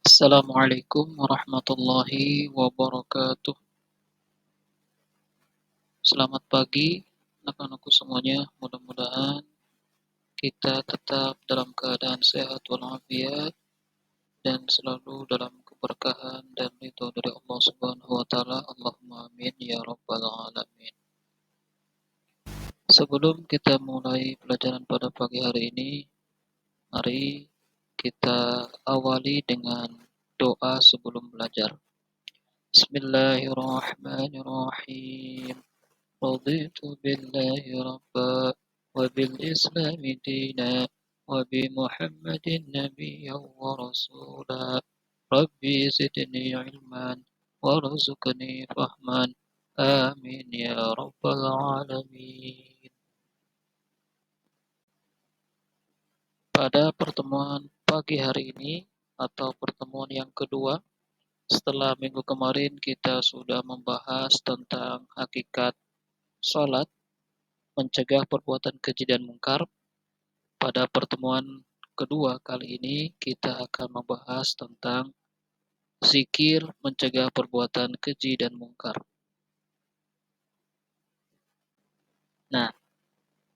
Assalamualaikum warahmatullahi wabarakatuh. Selamat pagi, anak-anakku semuanya. Mudah-mudahan kita tetap dalam keadaan sehat walafiat dan selalu dalam keberkahan dan ridho dari Allah Subhanahu wa taala. Allahumma amin ya rabbal alamin. Sebelum kita mulai pelajaran pada pagi hari ini, mari kita awali dengan doa sebelum belajar. Bismillahirrahmanirrahim. رضيت بالله ربا وبالإسلام دينا وبمحمد نبيا ورسولا ربي زدني علما وارزقني فهما آمين يا رب العالمين. Pada pertemuan pagi hari ini atau pertemuan yang kedua setelah minggu kemarin kita sudah membahas tentang hakikat sholat, mencegah perbuatan keji dan mungkar. Pada pertemuan kedua kali ini kita akan membahas tentang zikir mencegah perbuatan keji dan mungkar. Nah,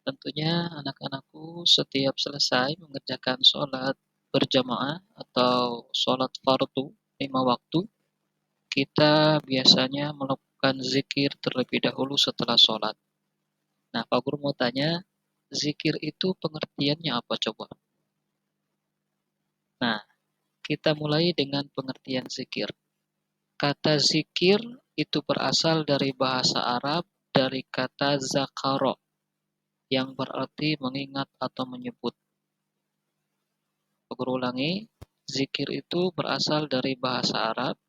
tentunya anak-anakku setiap selesai mengerjakan sholat berjamaah atau sholat fardu 5 waktu, kita biasanya melakukan zikir terlebih dahulu setelah sholat. Nah, Pak Guru mau tanya, zikir itu pengertiannya apa coba? Nah, kita mulai dengan pengertian zikir. Kata zikir itu berasal dari bahasa Arab dari kata zakaro yang berarti mengingat atau menyebut. Aku ulangi, zikir itu berasal dari bahasa Arab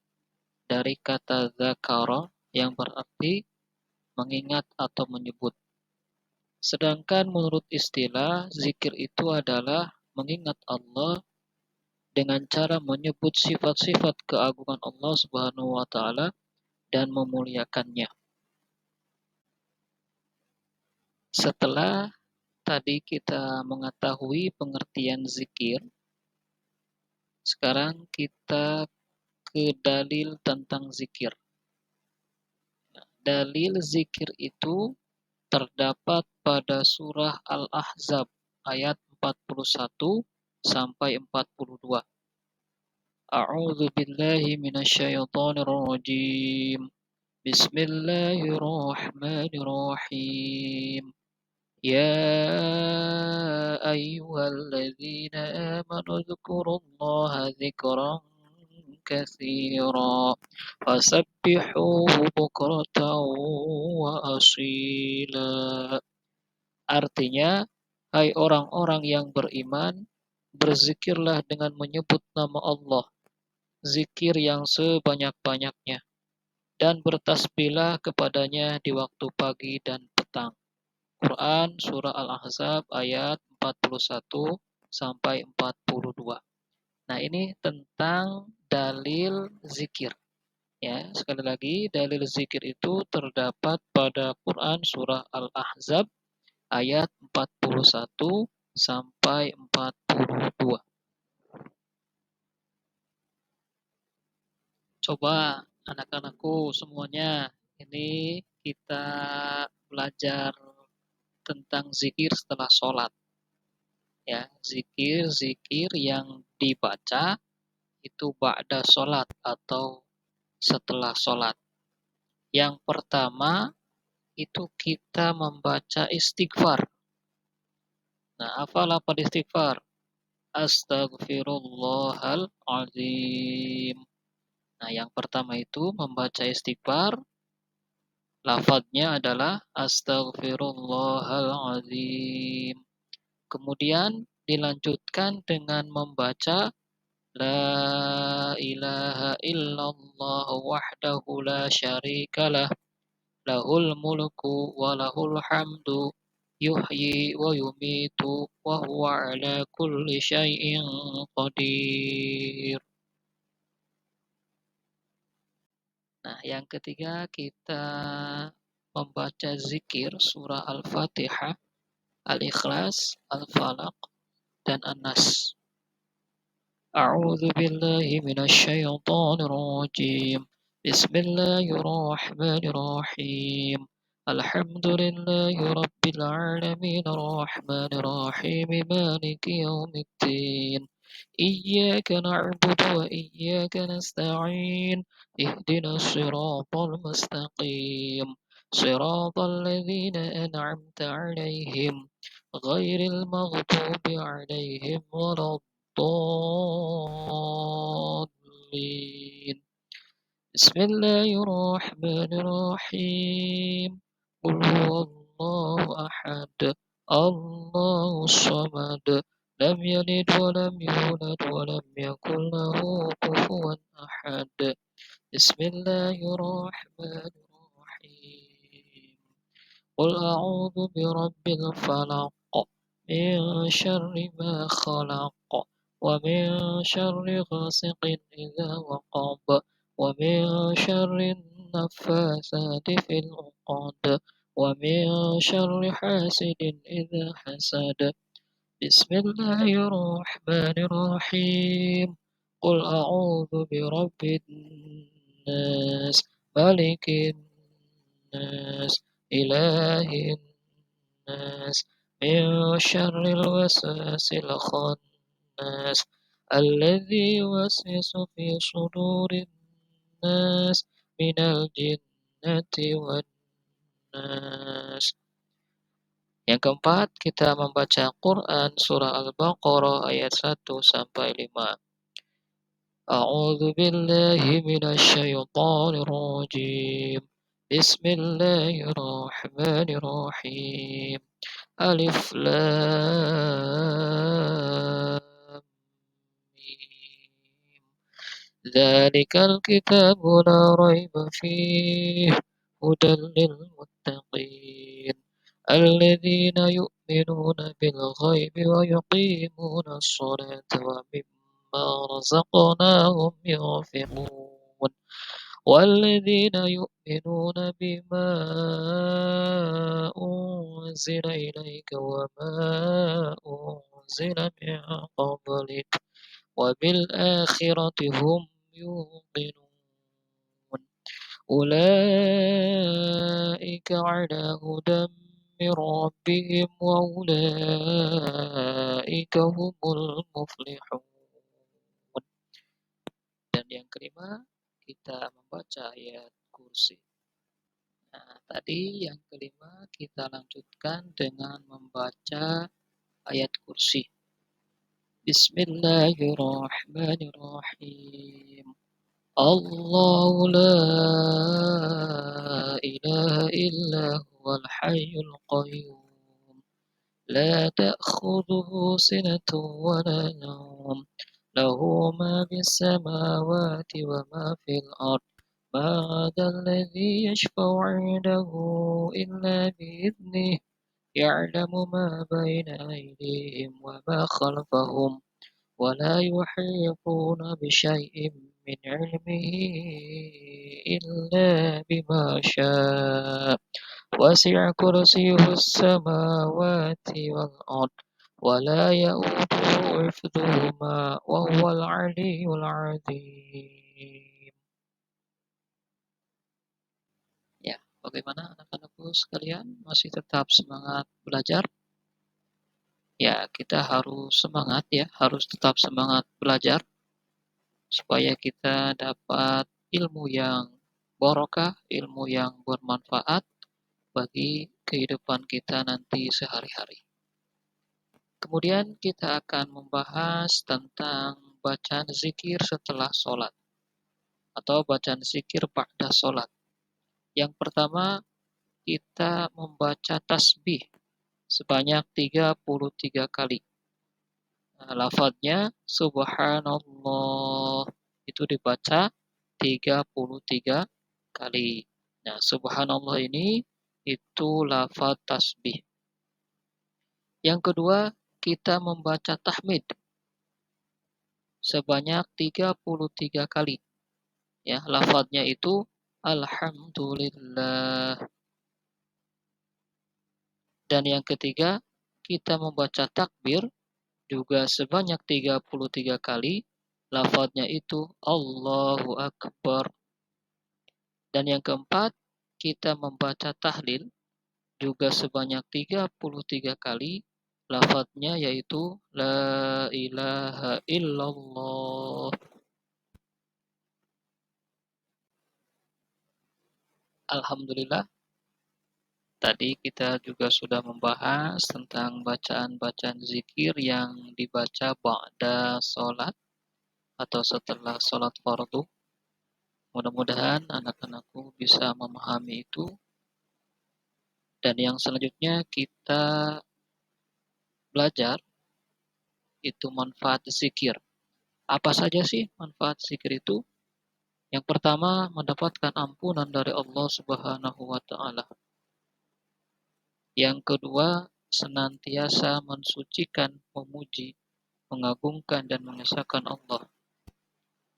dari kata zakaro yang berarti mengingat atau menyebut. Sedangkan menurut istilah, zikir itu adalah mengingat Allah dengan cara menyebut sifat-sifat keagungan Allah Subhanahu wa taala dan memuliakannya. Setelah tadi kita mengetahui pengertian zikir, sekarang kita ke dalil tentang zikir. Nah, dalil zikir itu terdapat pada surah Al-Ahzab ayat 41 sampai 42. A'udzu billahi minasyaitonir rajim. Bismillahirrahmanirrahim. يا أيها الذين آمنوا اذكروا الله ذكرا كثيرا وسبحوه بكرة وأصيلا. Artinya, hai orang-orang yang beriman, berzikirlah dengan menyebut nama Allah, zikir yang sebanyak-banyaknya, dan bertasbihlah kepadanya di waktu pagi dan petang. Quran Surah Al-Ahzab ayat 41 sampai 42. Nah, ini tentang dalil zikir. Ya, sekali lagi dalil zikir itu terdapat pada Quran Surah Al-Ahzab ayat 41 sampai 42. Coba anak-anakku semuanya, ini kita belajar tentang zikir setelah sholat. Ya, zikir-zikir yang dibaca itu ba'da sholat atau setelah sholat. Yang pertama itu kita membaca istighfar. Nah, apa lafaz istighfar? Astaghfirullahaladzim. Nah, yang pertama itu membaca istighfar. Lafadznya adalah astaghfirullahaladzim. Kemudian dilanjutkan dengan membaca La ilaha illallah wahdahu la syarikalah lahul mulku wa lahul hamdu yuhyi wa yumitu wa huwa ala kulli syai'in qadir. Nah, yang ketiga kita membaca zikir surah Al-Fatihah, Al-Ikhlas, Al-Falaq, dan An-Nas. أعوذ بالله من الشيطان الرجيم. بسم الله الرحمن الرحيم. الحمد لله رب العالمين الرحمن الرحيم مالك يوم الدين. إياك نعبد وإياك نستعين. اهدنا الصراط المستقيم صراط الذين أنعمت عليهم غير المغضوب عليهم ولا الضالين. بسم الله الرحمن الرحيم. قل هو الله أحد الله الصمد لم يلد ولم يولد ولم يكن له كفوا أحد. بسم الله الرحمن الرحيم. قل أعوذ برب الفلق من شر ما خلق ومن شر غاسق إذا وقب ومن شر النفاثات في العقد ومن شر حاسد إذا حسد. بسم الله الرحمن الرحيم. قل أعوذ برب الناس ملك الناس إله الناس من شر الوسواس الخناس الذي يوسوس في صدور الناس من الجنة والناس. Yang keempat, kita membaca Quran surah Al-Baqarah ayat 1 sampai 5. A'udzu billahi minasyaitonir rajim. Bismillahirrahmanirrahim. Alif lam mim. Dzalikal kitabu la raiba fihi hudan lil muttaqin. الذين يؤمنون بالغيب ويقيمون الصلاة ومما رزقناهم ينفقون والذين يؤمنون بما أنزل إليك وما أنزل من قبلك وبالآخرة هم يوقنون أولئك على هدى من ربهم وأولئك هم المفلحون. Dan yang kelima, kita membaca ayat kursi. Nah, tadi yang kelima kita lanjutkan dengan membaca ayat kursi. Bismillahirrahmanirrahim. الله لا إله إلا هو الحي القيوم لا تأخذه سنة ولا نوم له ما في السماوات وما في الأرض ما هذا الذي يشفع عنده إلا بإذنه يعلم ما بين أيديهم وما خلفهم ولا يحيطون بشيء من علمه إلا بما شاء وسع كرسيه السماوات والأرض ولا يؤوده حفظهما وهو العلي العظيم. Ya, bagaimana anak-anakku sekalian? Masih tetap semangat belajar? Ya, kita harus semangat ya, harus tetap semangat belajar supaya kita dapat ilmu yang barokah, ilmu yang bermanfaat bagi kehidupan kita nanti sehari-hari. Kemudian kita akan membahas tentang bacaan zikir setelah sholat atau bacaan zikir ba'da sholat. Yang pertama, kita membaca tasbih sebanyak 33 kali. Nah, lafadznya subhanallah itu dibaca 33 kali. Nah, subhanallah ini itu lafadz tasbih. Yang kedua, kita membaca tahmid sebanyak 33 kali. Ya, lafadznya itu alhamdulillah. Dan yang ketiga, kita membaca takbir juga sebanyak 33 kali. lafadznya itu Allahu Akbar. Dan yang keempat, kita membaca tahlil juga sebanyak 33 kali. Lafadznya yaitu La ilaha illallah. Alhamdulillah, tadi kita juga sudah membahas tentang bacaan-bacaan zikir yang dibaca ba'da sholat atau setelah sholat fardu. Mudah-mudahan anak-anakku bisa memahami itu. Dan yang selanjutnya kita belajar itu manfaat zikir. Apa saja sih manfaat zikir itu? Yang pertama, mendapatkan ampunan dari Allah Subhanahu wa taala. Yang kedua, senantiasa mensucikan, memuji, mengagungkan dan mengesahkan Allah.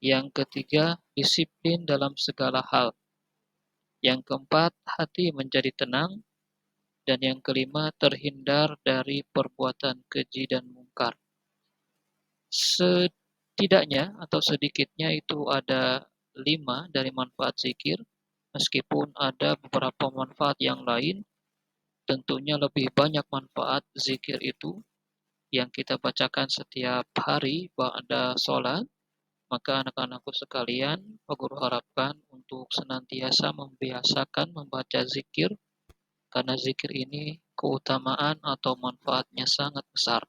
Yang ketiga, disiplin dalam segala hal. Yang keempat, hati menjadi tenang. Dan yang kelima, terhindar dari perbuatan keji dan mungkar. Setidaknya atau sedikitnya itu ada 5 dari manfaat zikir. Meskipun ada beberapa manfaat yang lain, tentunya lebih banyak manfaat zikir itu yang kita bacakan setiap hari ba'da sholat. Maka anak-anakku sekalian, Pak Guru harapkan untuk senantiasa membiasakan membaca zikir, karena zikir ini keutamaan atau manfaatnya sangat besar.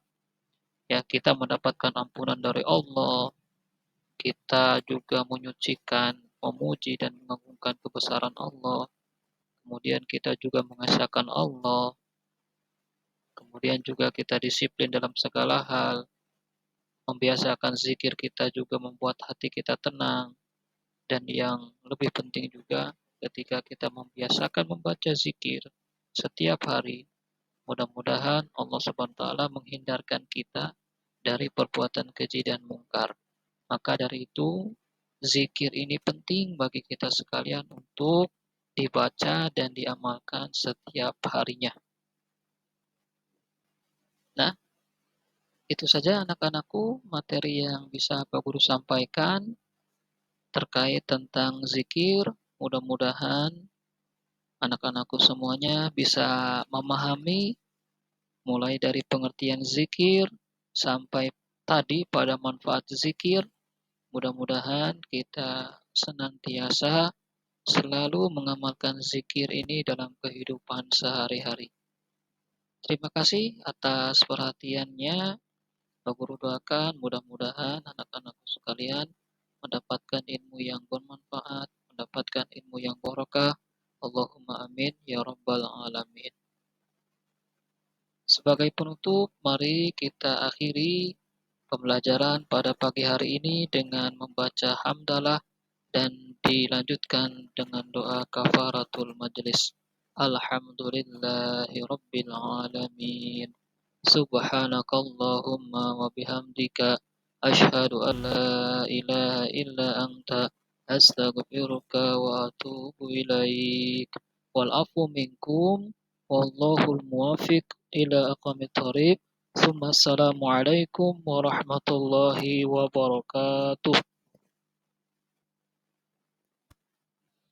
Ya, kita mendapatkan ampunan dari Allah, kita juga menyucikan, memuji dan mengagungkan kebesaran Allah. Kemudian kita juga mengesahkan Allah. Kemudian juga kita disiplin dalam segala hal. Membiasakan zikir kita juga membuat hati kita tenang. Dan yang lebih penting juga ketika kita membiasakan membaca zikir setiap hari, mudah-mudahan Allah Subhanahu wa taala menghindarkan kita dari perbuatan keji dan mungkar. Maka dari itu, zikir ini penting bagi kita sekalian untuk dibaca dan diamalkan setiap harinya. Nah, itu saja anak-anakku materi yang bisa Pak Guru sampaikan terkait tentang zikir. Mudah-mudahan anak-anakku semuanya bisa memahami mulai dari pengertian zikir sampai tadi pada manfaat zikir. Mudah-mudahan kita senantiasa selalu mengamalkan zikir ini dalam kehidupan sehari-hari. Terima kasih atas perhatiannya. Pak Guru doakan mudah-mudahan anak-anakku sekalian mendapatkan ilmu yang bermanfaat, mendapatkan ilmu yang barokah. Allahumma amin ya rabbal alamin. Sebagai penutup, mari kita akhiri pembelajaran pada pagi hari ini dengan membaca hamdalah dan dilanjutkan dengan doa kafaratul majlis. Alhamdulillahi rabbil alamin. Subhanakallahumma wa bihamdika asyhadu an la ilaha illa anta astaghfiruka wa atubu ilaik. Wal afu minkum wallahul muwafiq ila aqwamit thoriq. Assalamualaikum warahmatullahi wabarakatuh.